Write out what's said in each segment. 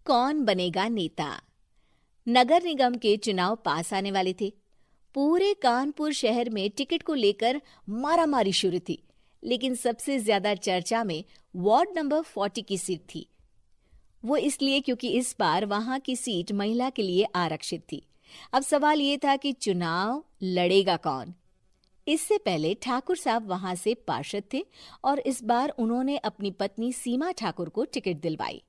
कौन बनेगा नेता। नगर निगम के चुनाव पास आने वाले थे। पूरे कानपुर शहर में टिकट को लेकर मारामारी शुरू थी, लेकिन सबसे ज्यादा चर्चा में वार्ड नंबर 40 की सीट थी। वो इसलिए क्योंकि इस बार वहां की सीट महिला के लिए आरक्षित थी। अब सवाल ये था कि चुनाव लड़ेगा कौन। इससे पहले ठाकुर साहब वहां से पार्षद थे और इस बार उन्होंने अपनी पत्नी सीमा ठाकुर को टिकट दिलवाई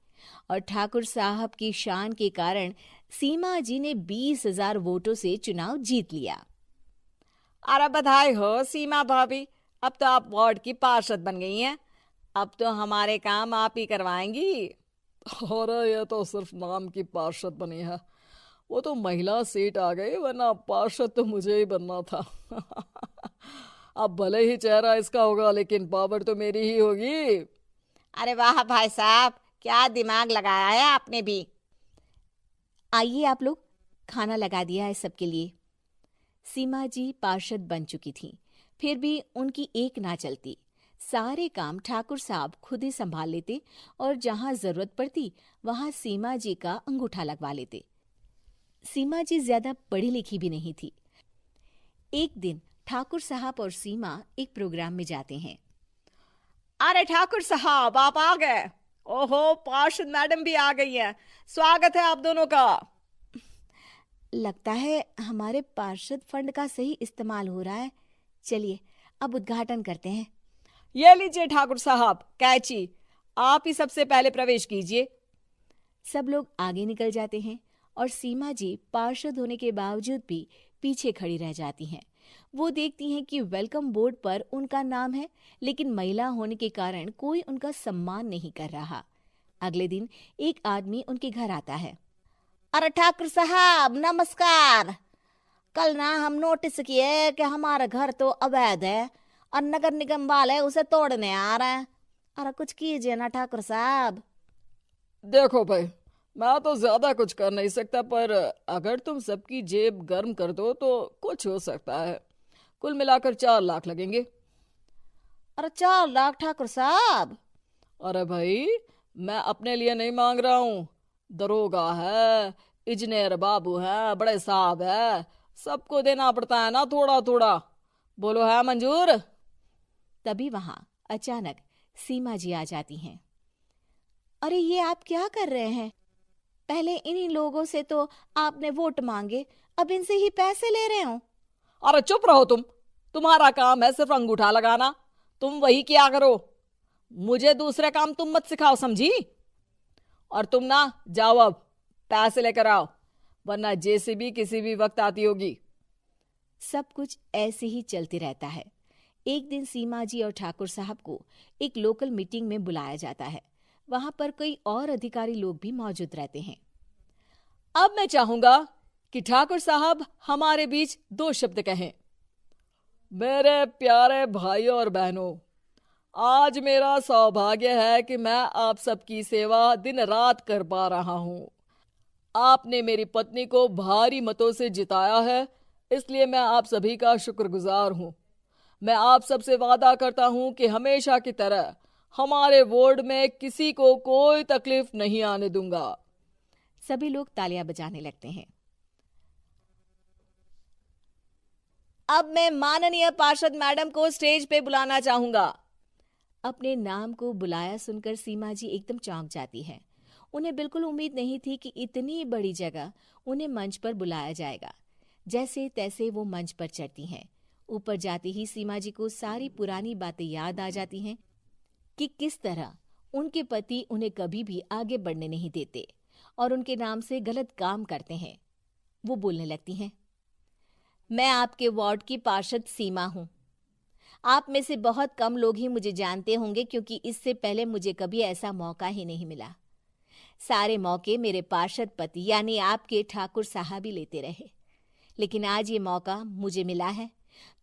और ठाकुर साहब की शान के कारण सीमा जी ने 20,000 वोटों से चुनाव जीत लिया। अरे बधाई हो सीमा भाभी, अब तो आप वार्ड की पार्षद बन गई हैं। अब तो हमारे काम आप ही करवाएंगी। अरे ये तो सिर्फ नाम की पार्षद बनी है, वो तो महिला सीट आ गई, वरना पार्षद तो मुझे ही बनना था। अब भले ही चेहरा इसका होगा, लेकिन पावर तो मेरी ही होगी। अरे वाह भाई साहब, क्या दिमाग लगाया है आपने भी। आइए आप लोग, खाना लगा दिया है सबके लिए। सीमा जी पार्षद बन चुकी थीं, फिर भी उनकी एक ना चलती। सारे काम ठाकुर साहब खुद ही संभाल लेते और जहां जरूरत पड़ती वहां सीमा जी का अंगूठा लगवा लेते। सीमा जी ज्यादा पढ़ी लिखी भी नहीं थी। एक दिन ठाकुर साहब और सीमा एक प्रोग्राम में जाते हैं। अरे ठाकुर साहब, आप आ गए। ओहो, पार्षद मैडम भी आ गई हैं। स्वागत है आप दोनों का। लगता है हमारे पार्षद फंड का सही इस्तेमाल हो रहा है। चलिए अब उद्घाटन करते हैं। ये लीजिए ठाकुर साहब कैची, आप ही सबसे पहले प्रवेश कीजिए। सब लोग आगे निकल जाते हैं और सीमा जी पार्षद होने के बावजूद भी पीछे खड़ी रह जाती हैं। वो देखती हैं कि वेलकम बोर्ड पर उनका नाम है, लेकिन महिला होने के कारण कोई उनका सम्मान नहीं कर रहा। अगले दिन एक आदमी उनके घर आता है। अरे ठाकुर साहब नमस्कार। कल ना हम नोटिस किए कि हमारा घर तो अवैध है और नगर निगम वाले उसे तोड़ने आ रहे हैं। अरे कुछ कीजिए ना ठाकुर साहब। देखो भाई, मैं तो ज्यादा कुछ कर नहीं सकता, पर अगर तुम सबकी जेब गर्म कर दो तो कुछ हो सकता है। कुल मिलाकर 4 लाख लगेंगे। अरे 4 लाख ठाकुर साहब? अरे भाई, मैं अपने लिए नहीं मांग रहा हूँ। दरोगा है, इंजीनियर बाबू है, बड़े साहब है, सबको देना पड़ता है ना थोड़ा थोड़ा। बोलो है मंजूर? तभी वहां अचानक सीमा जी आ जाती हैं। अरे ये आप क्या कर रहे हैं? पहले इन्हीं लोगों से तो आपने वोट मांगे, अब इनसे ही पैसे ले रहे हो। अरे चुप रहो तुम। तुम्हारा काम है सिर्फ अंगूठा लगाना, तुम वही किया करो। मुझे दूसरे काम तुम मत सिखाओ, समझी? और तुम ना जाओ, अब पैसे लेकर आओ, वरना जेसीबी किसी भी वक्त आती होगी। सब कुछ ऐसे ही चलते रहता है। एक दिन सीमा जी और ठाकुर साहब को एक लोकल मीटिंग में बुलाया जाता है। वहां पर कई और अधिकारी लोग भी मौजूद रहते हैं। अब मैं चाहूंगा कि ठाकुर साहब हमारे बीच 2 शब्द कहें। मेरे प्यारे भाइयों और बहनों, आज मेरा सौभाग्य है कि मैं आप सबकी सेवा दिन रात कर पा रहा हूँ। आपने मेरी पत्नी को भारी मतों से जिताया है, इसलिए मैं आप सभी का शुक्रगुजार हूँ। मैं आप सबसे वादा करता हूँ कि हमेशा की तरह हमारे वार्ड में किसी को कोई तकलीफ नहीं आने दूंगा। सभी लोग तालियां बजाने लगते हैं। अब मैं माननीय पार्षद मैडम को स्टेज पे बुलाना चाहूंगा। अपने नाम को बुलाया सुनकर सीमा जी एकदम चौंक जाती है। उन्हें बिल्कुल उम्मीद नहीं थी कि इतनी बड़ी जगह उन्हें मंच पर बुलाया जाएगा। जैसे तैसे वो मंच पर चढ़ती हैं। ऊपर जाते ही सीमा जी को सारी पुरानी बातें याद आ जाती हैं कि किस तरह उनके पति उन्हें कभी भी आगे बढ़ने नहीं देते और उनके नाम से गलत काम करते हैं। वो बोलने लगती हैं। मैं आपके वार्ड की पार्षद सीमा हूं। आप में से बहुत कम लोग ही मुझे जानते होंगे, क्योंकि इससे पहले मुझे कभी ऐसा मौका ही नहीं मिला। सारे मौके मेरे पार्षद पति यानी आपके ठाकुर साहब ही लेते रहे, लेकिन आज ये मौका मुझे मिला है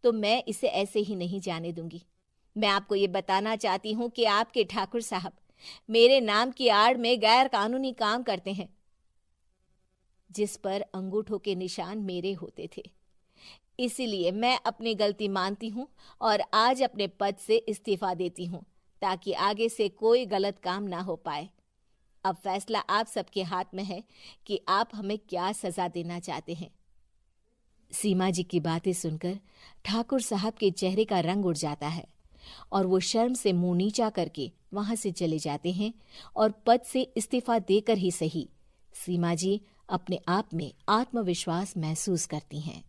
तो मैं इसे ऐसे ही नहीं जाने दूंगी। मैं आपको ये बताना चाहती हूँ कि आपके ठाकुर साहब मेरे नाम की आड़ में गैर कानूनी काम करते हैं, जिस पर अंगूठों के निशान मेरे होते थे। इसीलिए मैं अपनी गलती मानती हूँ और आज अपने पद से इस्तीफा देती हूँ, ताकि आगे से कोई गलत काम ना हो पाए। अब फैसला आप सबके हाथ में है कि आप हमें क्या सजा देना चाहते हैं। सीमा जी की बातें सुनकर ठाकुर साहब के चेहरे का रंग उड़ जाता है और वो शर्म से मुंह नीचा करके वहां से चले जाते हैं और पद से इस्तीफा देकर ही सही सीमा जी अपने आप में आत्मविश्वास महसूस करती हैं।